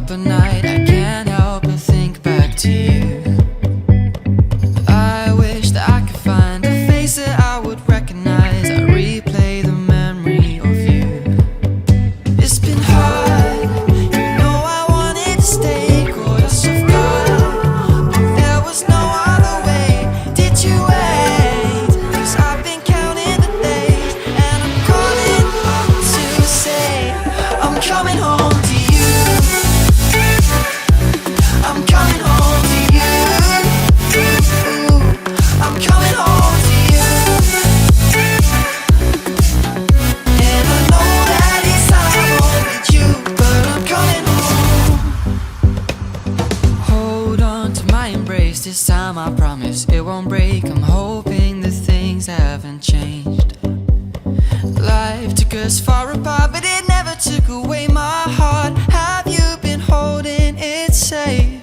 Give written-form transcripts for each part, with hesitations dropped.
up at night, I can't help but think back to you. I wish that I could find a face that I would recognize. I replay the memory of you. It's been hard, you know I wanted to stay, caught us off guard, but there was no other way. Did you wait? 'Cause I've been counting the days, and I'm calling up to say I'm coming home to you. I'm coming home to you. I'm coming home to you. And I know that it's hard with you, but I'm coming home. Hold on to my embrace, this time I promise it won't break. I'm hoping that things haven't changed. Life took us far apart, but it never took away my heart. Have you been holding it safe?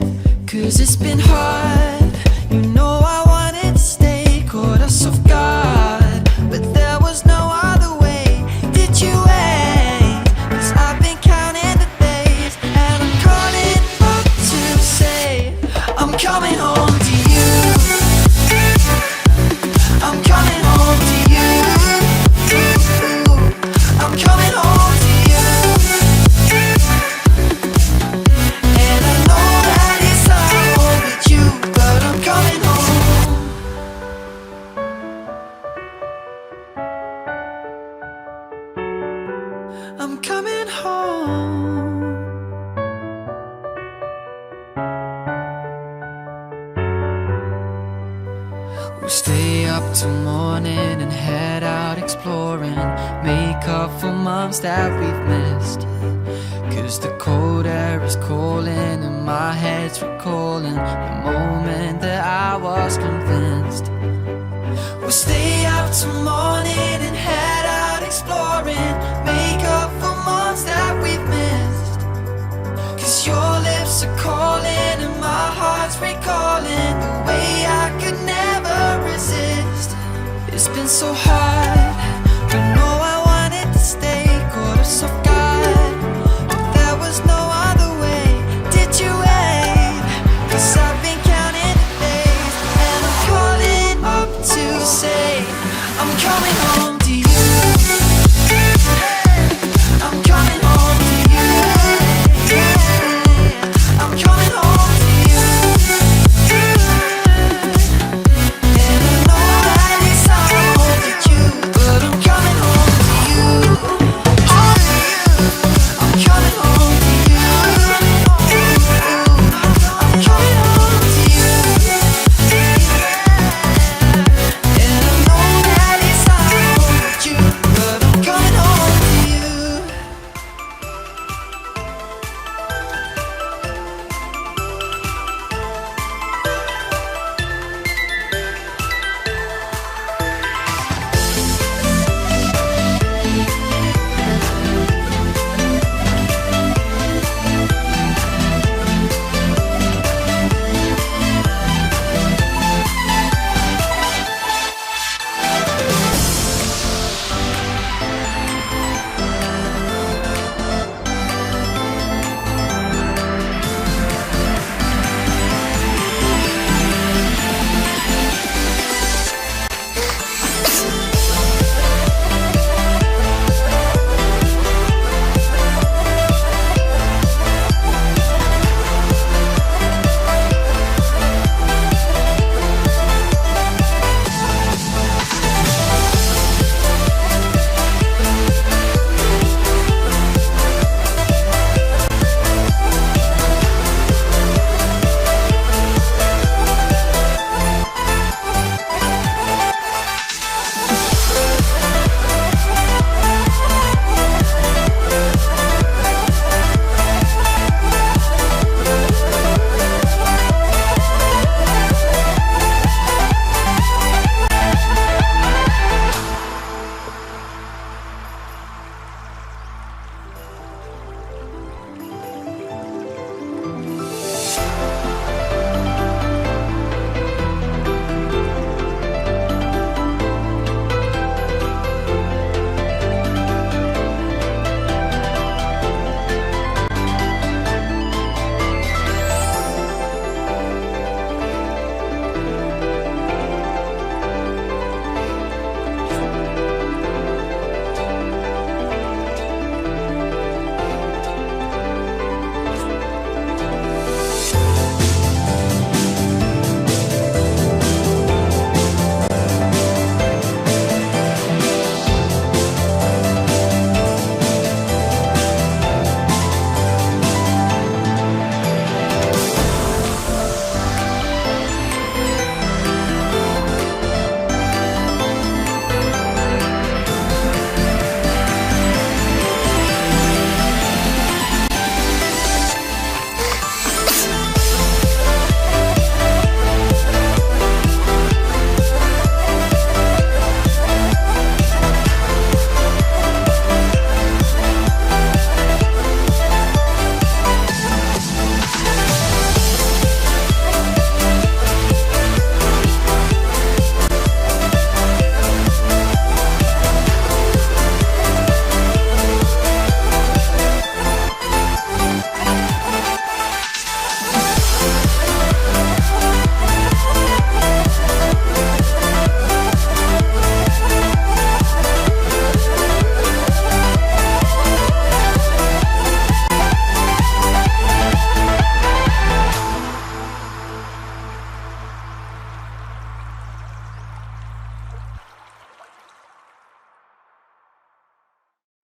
'Cause it's been hard, you know I wanted to stay, caught us off guard, but there was no other way. Did you wait? 'Cause I've been counting the days, and I'm calling up to say I'm coming home to you. I'm coming home to you. I'm coming home to you. And I know that it's hard with you, but I'm coming home. I'm coming home. We'll stay up till morning and head out exploring, make up for months that we've missed. 'Cause the cold air is calling and my head's recalling the moment that I was convinced. We'll stay up till morning and head out exploring, make up for months that we've missed. 'Cause your lips are calling and my heart's recalling the way I could never resist. It's been so hard.